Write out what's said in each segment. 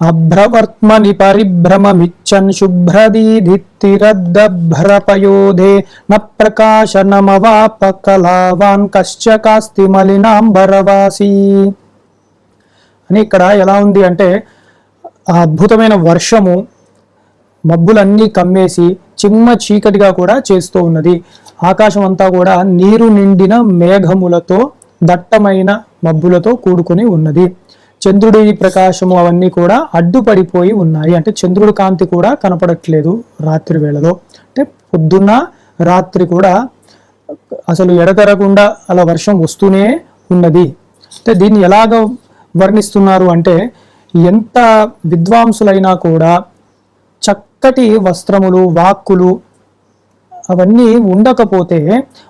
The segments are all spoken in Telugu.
అభ్రవర్త్మని పరిభ్రమమిచ్చన్ శుభ్రదీధిత్తిరద్దభ్రపయోధే న ప్రకాశనమవాప కళావాన్ కశ్చ కాస్తి మలినాంబరవాసి అని ఇక్కడ ఎలా ఉంది అంటే ఆ అద్భుతమైన వర్షము మబ్బులన్నీ కమ్మేసి చిమ్మ చీకటిగా కూడా చేస్తూ ఉన్నది. ఆకాశం అంతా కూడా నీరు నిండిన మేఘములతో దట్టమైన మబ్బులతో కూడుకుని ఉన్నది. చంద్రుడి ప్రకాశము అవన్నీ కూడా అడ్డుపడిపోయి ఉన్నాయి. అంటే చంద్రుడి కాంతి కూడా కనపడట్లేదు రాత్రి వేళలో. అంటే పొద్దున్న రాత్రి కూడా అసలు ఎడతెరకుండా అలా వర్షం వస్తూనే ఉన్నది. అంటే దీన్ని ఎలాగ వర్ణిస్తున్నారు అంటే ఎంత విద్వాంసులైనా కూడా చక్కటి వస్త్రములు వాక్కులు అవన్నీ ఉండకపోతే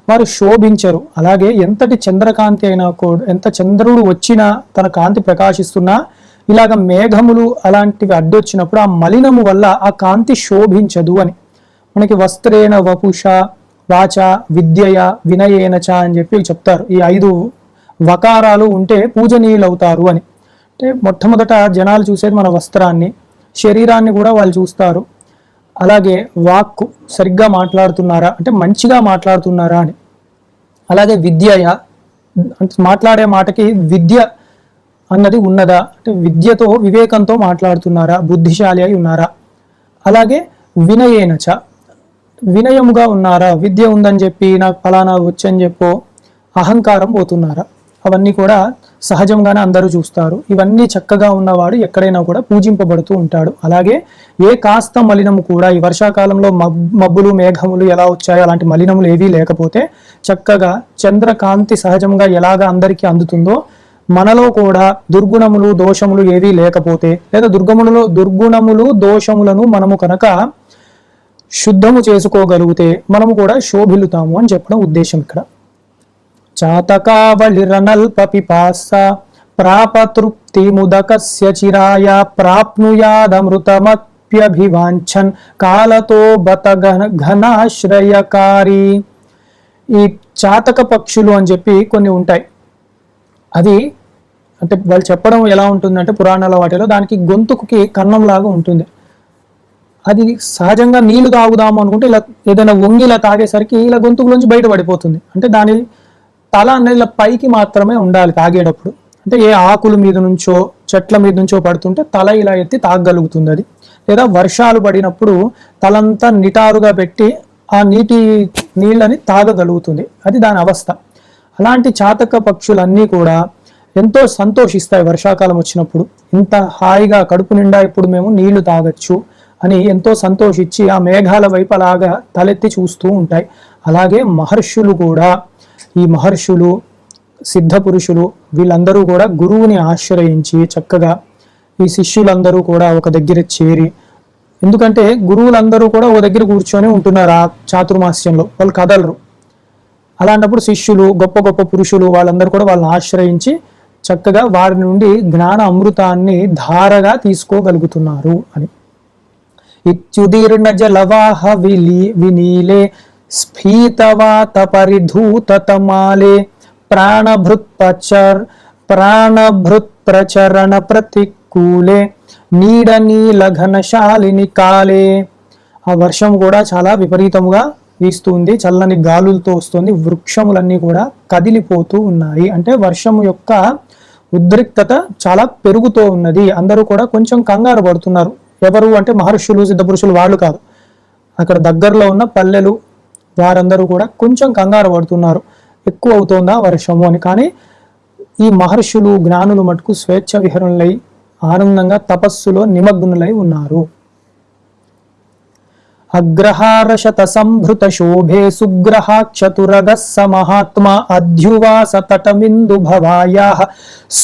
వారు శోభించరు. అలాగే ఎంతటి చంద్రకాంతి అయినా కూడా, ఎంత చంద్రుడు వచ్చినా తన కాంతి ప్రకాశిస్తున్నా ఇలాగ మేఘములు అలాంటివి అడ్డొచ్చినప్పుడు ఆ మలినము వల్ల ఆ కాంతి శోభించదు అని మనకి వస్త్రేణ వపుష వాచ విద్యయ వినయేన చ అని చెప్పి చెప్తారు. ఈ 5 వకారాలు ఉంటే పూజనీయులవుతారు అని. అంటే మొట్టమొదట జనాలు చూసేది మన వస్త్రాన్ని, శరీరాన్ని కూడా వాళ్ళు చూస్తారు. అలాగే వాక్కు సరిగ్గా మాట్లాడుతున్నారా అంటే మంచిగా మాట్లాడుతున్నారా అని. అలాగే విద్యయ అంటే మాట్లాడే మాటకి విద్య అన్నది ఉన్నదా అంటే విద్యతో వివేకంతో మాట్లాడుతున్నారా, బుద్ధిశాలి అయి ఉన్నారా. అలాగే వినయేనచ వినయముగా ఉన్నారా, విద్య ఉందని చెప్పి నాకు ఫలానా వచ్చని చెప్పో అహంకారం పోతున్నారా. అవన్నీ కూడా సహజంగానే అందరూ చూస్తారు. ఇవన్నీ చక్కగా ఉన్నవాడు ఎక్కడైనా కూడా పూజింపబడుతూ ఉంటాడు. అలాగే ఏ కాస్త మలినము కూడా ఈ వర్షాకాలంలో మబ్బులు మేఘములు ఎలా వచ్చాయో అలాంటి మలినములు ఏవీ లేకపోతే చక్కగా చంద్రకాంతి సహజంగా ఎలాగా అందరికీ అందుతుందో మనలో కూడా దుర్గుణములు దోషములు ఏవీ లేకపోతే లేదా దుర్గుణములు దోషములను మనము కనుక శుద్ధము చేసుకోగలిగితే మనము కూడా శోభిల్లుతాము అని చెప్పడం ఉద్దేశం ఇక్కడ. చాతకావళిరనల్ప పిపాస ప్రాపతృప్తి ముదకస్య చిరాయ ప్రాప్నుయాదమృతమప్యభివాంఛన్ కాలతో బత ఘనాశ్రయకారి. ఈ చాతక పక్షులు అని చెప్పి కొన్ని ఉంటాయి. అది అంటే వాళ్ళు చెప్పడం ఎలా ఉంటుందంటే పురాణాల వాటిలో దానికి గొంతుకుకి కన్నంలాగా ఉంటుంది. అది సహజంగా నీళ్లు తాగుదాము అనుకుంటే ఇలా ఏదైనా వంగి ఇలా తాగేసరికి ఇలా గొంతుకులోంచి బయటపడిపోతుంది. అంటే దాని తల అనేది ఇలా పైకి మాత్రమే ఉండాలి తాగేటప్పుడు. అంటే ఏ ఆకుల మీద నుంచో చెట్ల మీద నుంచో పడుతుంటే తల ఇలా ఎత్తి తాగగలుగుతుంది అది. లేదా వర్షాలు పడినప్పుడు తలంతా నిటారుగా పెట్టి ఆ నీళ్ళని తాగగలుగుతుంది. అది దాని అవస్థ. అలాంటి చాతక పక్షులన్నీ కూడా ఎంతో సంతోషిస్తాయి వర్షాకాలం వచ్చినప్పుడు. ఇంత హాయిగా కడుపు నిండా ఇప్పుడు మేము నీళ్లు తాగొచ్చు అని ఎంతో సంతోషించి ఆ మేఘాల వైపు అలాగా తలెత్తి చూస్తూ ఉంటాయి. అలాగే మహర్షులు కూడా, ఈ మహర్షులు సిద్ధ పురుషులు వీళ్ళందరూ కూడా గురువుని ఆశ్రయించి చక్కగా ఈ శిష్యులందరూ కూడా ఒక దగ్గర చేరి, ఎందుకంటే గురువులందరూ కూడా ఒక దగ్గర కూర్చొని ఉంటున్నారు ఆ చాతుర్మాస్యంలో, వాళ్ళు కదలరు. అలాంటప్పుడు శిష్యులు గొప్ప గొప్ప పురుషులు వాళ్ళందరూ కూడా వాళ్ళని ఆశ్రయించి చక్కగా వారి నుండి జ్ఞాన అమృతాన్ని ధారగా తీసుకోగలుగుతున్నారు అని. ఇత్యుదీర్ణ జలవాహ వినీలే స్ఫీతవాత పరిధూతమాలే ప్రాణభృత్ ప్రచరణ ప్రతికూలే నీడనీల ఘనశాలిని కాలే. ఆ వర్షం కూడా చాలా విపరీతముగా వీస్తుంది, చల్లని గాలులతో వస్తుంది. వృక్షములన్నీ కూడా కదిలిపోతూ ఉన్నాయి. అంటే వర్షము యొక్క ఉద్రిక్తత చాలా పెరుగుతూ ఉన్నది. అందరూ కూడా కొంచెం కంగారు పడుతున్నారు. ఎవరు అంటే మహర్షులు సిద్ధపురుషులు వాళ్ళు కాదు, అక్కడ దగ్గరలో ఉన్న పల్లెలు వారందరూ కూడా కొంచెం కంగారు పడుతున్నారు, ఎక్కువ అవుతోందా వర్షము అని. కానీ ఈ మహర్షులు జ్ఞానులు మటుకు స్వేచ్ఛ విహరణలై ఆనందంగా తపస్సులో నిమగ్నులై ఉన్నారు. అగ్రహారశత సంభృత శోభే సుగ్రహాక్షతురగస్స మహాత్మా అధ్యువాస తటమిందు భవాయాః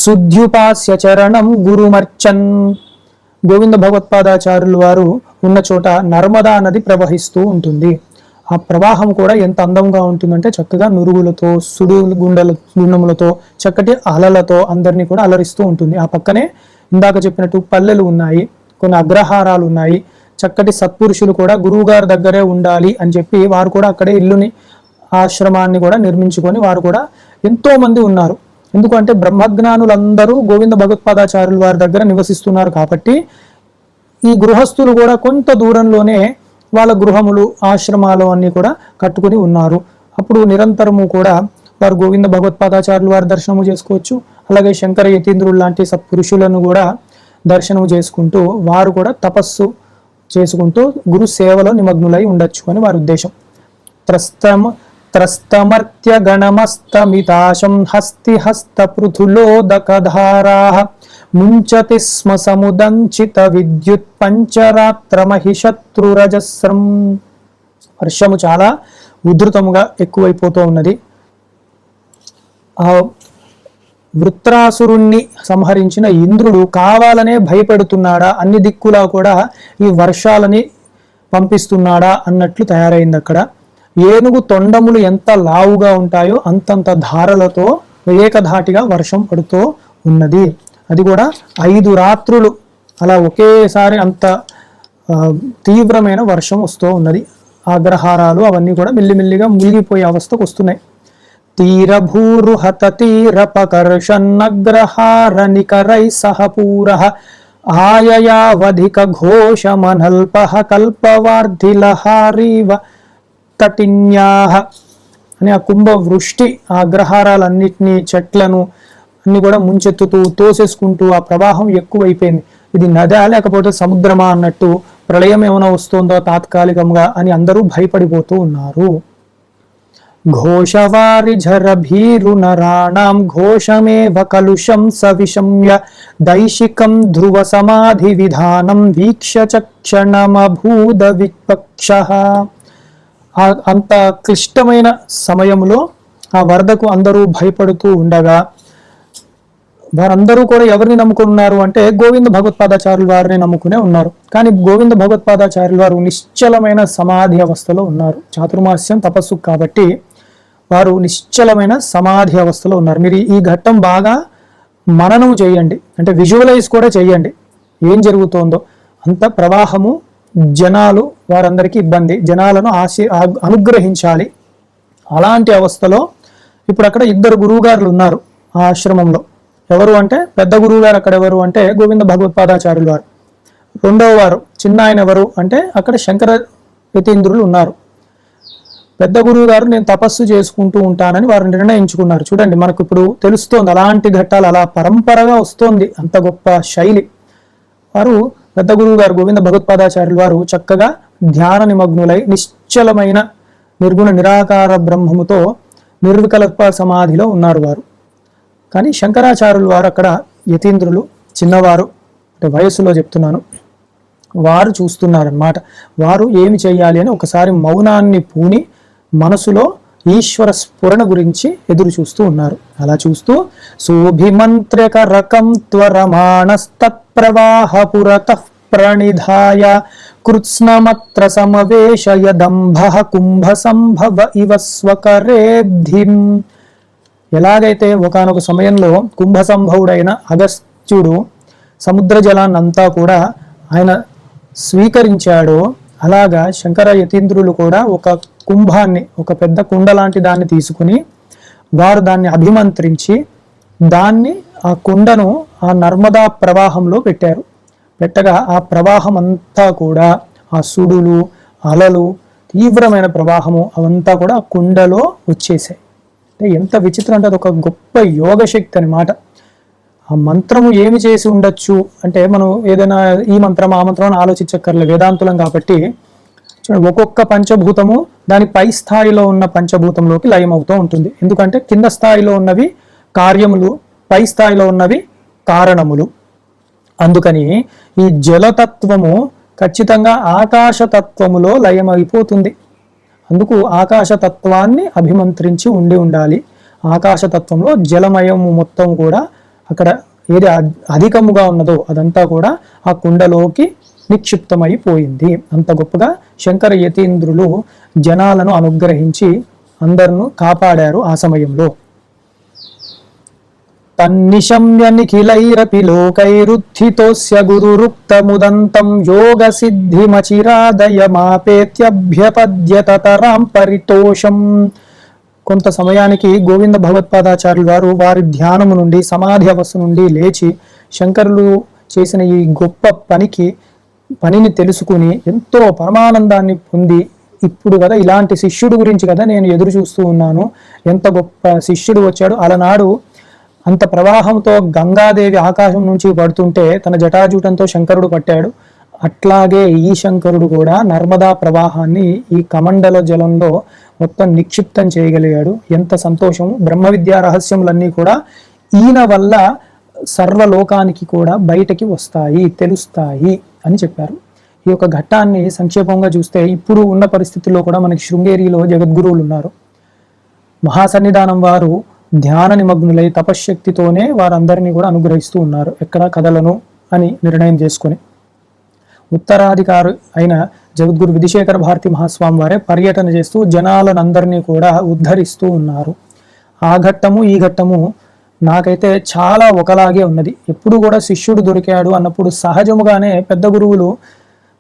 సుధ్యుపాస్య చరణం గురుమర్చన్. గోవింద భగవత్పాదాచార్యులు వారు ఉన్న చోట నర్మదా నది ప్రవహిస్తూ ఉంటుంది. ఆ ప్రవాహం కూడా ఎంత అందంగా ఉంటుందంటే చక్కగా నురుగులతో గుండములతో చక్కటి అలలతో అందరినీ కూడా అలరిస్తూ ఉంటుంది. ఆ పక్కనే ఇందాక చెప్పినట్టు పల్లెలు ఉన్నాయి, కొన్ని అగ్రహారాలు ఉన్నాయి. చక్కటి సత్పురుషులు కూడా గురువు గారి దగ్గరే ఉండాలి అని చెప్పి వారు కూడా అక్కడే ఇల్లుని ఆశ్రమాన్ని కూడా నిర్మించుకొని వారు కూడా ఎంతో మంది ఉన్నారు. ఎందుకంటే బ్రహ్మజ్ఞానులందరూ గోవింద భగవత్పాదాచార్యుల వారి దగ్గర నివసిస్తున్నారు కాబట్టి ఈ గృహస్థులు కూడా కొంత దూరంలోనే వాళ్ళ గృహములు ఆశ్రమాలు అన్నీ కూడా కట్టుకుని ఉన్నారు. అప్పుడు నిరంతరము కూడా వారు గోవింద భగవత్పాదాచార్యుల వారి దర్శనము చేసుకోవచ్చు. అలాగే శంకర యతీంద్రులు లాంటి సత్పురుషులను కూడా దర్శనము చేసుకుంటూ వారు కూడా తపస్సు చేసుకుంటూ గురు సేవలో నిమగ్నులై ఉండొచ్చు అని వారి ఉద్దేశం. త్రస్తమర్త్య గణమస్తమితాశం హస్తి హస్త పృథులోదకధారా ముంచతి స్మ సముదంచిత విద్యుత్ పంచరాత్రమహిషత్రురజస్రం. వర్షము చాలా ఉధృతముగా ఎక్కువైపోతూ ఉన్నది. ఆ వృత్రాసురుణ్ణి సంహరించిన ఇంద్రుడు కావాలనే భయపెడుతున్నాడా, అన్ని దిక్కులా కూడా ఈ వర్షాలని పంపిస్తున్నాడా అన్నట్లు తయారైంది. అక్కడ ఏనుగు తొండములు ఎంత లావుగా ఉంటాయో అంతంత ధారలతో ఏకధాటిగా వర్షం పడుతూ ఉన్నది. అది కూడా 5 రాత్రులు అలా ఒకేసారి అంత తీవ్రమైన వర్షం వస్తూ ఉన్నది. అగ్రహారాలు అవన్నీ కూడా మెల్లిమెల్లిగా మునిగిపోయే అవస్థకు వస్తున్నాయి. తీరభూరుహత తీరపకర్షన్నగ్రహార నికరై సహపూరః ఆయయావధిక ఘోషమనల్పః కల్పవార్ధిలహారీవ కటిన్యాః అని ఆ కుంభ వృష్టి ఆ అగ్రహారాలన్నిటినీ చెట్లను అన్ని కూడా ముంచెత్తుతూ తోసేసుకుంటూ ఆ ప్రవాహం ఎక్కువైపోయింది. ఇది నదా లేకపోతే సముద్రమా అన్నట్టు ప్రళయం ఏమైనా వస్తుందో తాత్కాలికంగా అని అందరూ భయపడిపోతూ ఉన్నారు. ఘోషవారిఝర భీరునరాణాం ఘోషమేవ కలుషం సవిషమ్య దైశికం ధ్రువ సమాధి విధానం వీక్ష్య చక్షణమభూద విపక్షః. అంత క్లిష్టమైన సమయంలో ఆ వరదకు అందరూ భయపడుతూ ఉండగా వారందరూ కూడా ఎవరిని నమ్ముకున్నారు అంటే గోవింద భగవత్పాదాచార్యుల వారిని నమ్ముకునే ఉన్నారు. కానీ గోవింద భగవత్పాదాచార్యుల వారు నిశ్చలమైన సమాధి అవస్థలో ఉన్నారు. చాతుర్మాస్యం తపస్సు కాబట్టి వారు నిశ్చలమైన సమాధి అవస్థలో ఉన్నారు. మీరు ఈ ఘట్టం బాగా మననం చేయండి, అంటే విజువలైజ్ కూడా చేయండి ఏం జరుగుతోందో. అంత ప్రవాహము, జనాలు, వారందరికీ ఇబ్బంది, జనాలను అనుగ్రహించాలి. అలాంటి అవస్థలో ఇప్పుడు అక్కడ 2 గురువుగారులు ఉన్నారు ఆ ఆశ్రమంలో. ఎవరు అంటే పెద్ద గురువు గారు అక్కడ ఎవరు అంటే గోవింద భగవత్పాదాచార్యుల వారు. రెండవ వారు చిన్న ఆయన ఎవరు అంటే అక్కడ శంకర యతీంద్రులు ఉన్నారు. పెద్ద గురువు గారు నేను తపస్సు చేసుకుంటూ ఉంటానని వారు నిర్ణయించుకున్నారు. చూడండి, మనకు ఇప్పుడు తెలుస్తోంది అలాంటి ఘట్టాలు అలా పరంపరగా వస్తోంది, అంత గొప్ప శైలి. వారు పెద్ద గురువు గారు గోవింద భగవత్పాదాచార్యుల వారు చక్కగా ధ్యాన నిమగ్నులై నిశ్చలమైన నిర్గుణ నిరాకార బ్రహ్మముతో నిర్వికల్ప సమాధిలో ఉన్నారు వారు. కానీ శంకరాచార్యులు వారు అక్కడ యతీంద్రులు చిన్నవారు, అంటే వయస్సులో చెప్తున్నాను, వారు చూస్తున్నారన్నమాట. వారు ఏమి చేయాలి అని ఒకసారి మౌనాన్ని పూని మనసులో ఈశ్వర స్ఫురణ గురించి ఎదురు చూస్తూ ఉన్నారు. అలా చూస్తూ శోభిమంత్రక రకం త్వరమాణస్తత్ప్రవాహ పురతః ప్రణిధాయ కృత్స్నమత్ర సమవేశయదంభ కుంభ సంభవ ఇవ స్వకరేబ్ధిం. ఎలాగైతే ఒకానొక సమయంలో కుంభ సంభవుడైన అగస్త్యుడు సముద్ర జలాన్నంతా కూడా ఆయన స్వీకరించాడో అలాగా శంకర యతీంద్రులు కూడా ఒక కుంభాన్ని, ఒక పెద్ద కుండ లాంటి దాన్ని తీసుకుని వారు దాన్ని అభిమంత్రించి దాన్ని ఆ కుండను ఆ నర్మదా ప్రవాహంలో పెట్టారు. పెట్టగా ఆ ప్రవాహం అంతా కూడా ఆ సుడులు, అలలు, తీవ్రమైన ప్రవాహము అవంతా కూడా ఆ కుండలో వచ్చేసాయి. అంటే ఎంత విచిత్రం అంటే అది ఒక గొప్ప యోగశక్తి అన్నమాట. ఆ మంత్రము ఏమి చేసి ఉండొచ్చు అంటే మనం ఏదైనా ఈ మంత్రం ఆ మంత్రం అని ఆలోచించక్కర్లేదు, వేదాంతులం కాబట్టి ఒక్కొక్క పంచభూతము దాని పై స్థాయిలో ఉన్న పంచభూతంలోకి లయమవుతూ ఉంటుంది. ఎందుకంటే కింద స్థాయిలో ఉన్నవి కార్యములు, పై స్థాయిలో ఉన్నవి కారణములు. అందుకని ఈ జలతత్వము ఖచ్చితంగా ఆకాశతత్వములో లయమైపోతుంది. అందుకు ఆకాశతత్వాన్ని అభిమంత్రించి ఉండాలి. ఆకాశతత్వంలో జలమయము మొత్తం కూడా అక్కడ ఏది అధికముగా ఉన్నదో అదంతా కూడా ఆ కుండలోకి నిక్షిప్తమైపోయింది. అంత గొప్పగా శంకర యతీంద్రులు జనాలను అనుగ్రహించి అందరిను కాపాడారు ఆ సమయంలో. తన్నిశమ్య నిఖిలైరపి లోకైరుత్థితోస్య గురురుక్తముదంతం యోగ సిద్ధిమచిరాదయమాపేత్యభ్యపద్యత తరాం పరితోషం. కొంత సమయానికి గోవింద భగవత్పాదాచార్యులు వారు వారి ధ్యానము నుండి, సమాధి అవస్థ నుండి లేచి శంకరులు చేసిన ఈ గొప్ప పనిని తెలుసుకుని ఎంతో పరమానందాన్ని పొంది, ఇప్పుడు కదా ఇలాంటి శిష్యుడు గురించి కదా నేను ఎదురు చూస్తూ ఉన్నాను, ఎంత గొప్ప శిష్యుడు వచ్చాడు. అలనాడు అంత ప్రవాహంతో గంగాదేవి ఆకాశం నుంచి పడుతుంటే తన జటాజూటంతో శంకరుడు పట్టాడు. అట్లాగే ఈ శంకరుడు కూడా నర్మదా ప్రవాహాన్ని ఈ కమండల జలంలో మొత్తం నిక్షిప్తం చేయగలిగాడు. ఎంత సంతోషం! బ్రహ్మ విద్యా రహస్యములన్నీ కూడా ఈయన వల్ల సర్వలోకానికి కూడా బయటకి వస్తాయి, తెలుస్తాయి అని చెప్పారు. ఈ యొక్క ఘట్టాన్ని సంక్షేపంగా చూస్తే, ఇప్పుడు ఉన్న పరిస్థితుల్లో కూడా మనకి శృంగేరిలో జగద్గురువులు ఉన్నారు. మహాసన్నిధానం వారు ధ్యాన నిమగ్నులై తపశ్శక్తితోనే వారందరినీ కూడా అనుగ్రహిస్తూ ఉన్నారు, ఎక్కడ కదలను అని నిర్ణయం చేసుకొని. ఉత్తరాధికారి అయిన జగద్గురు విధిశేఖర భారతి మహాస్వామి వారే పర్యటన చేస్తూ జనాలనందరినీ కూడా ఉద్ధరిస్తూ ఉన్నారు. ఆ ఘట్టము ఈ ఘట్టము నాకైతే చాలా ఒకలాగే ఉన్నది. ఎప్పుడు కూడా శిష్యుడు దొరికాడు అన్నప్పుడు సహజముగానే పెద్ద గురువులు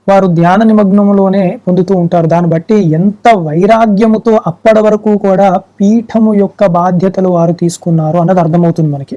వారు ధ్యాన నిమగ్నములోనే పొందుతూ ఉంటారు. దాన్ని బట్టి ఎంత వైరాగ్యముతో అప్పటి వరకు కూడా పీఠము యొక్క బాధ్యతలు వారు తీసుకున్నారు అన్నది అర్థమవుతుంది మనకి.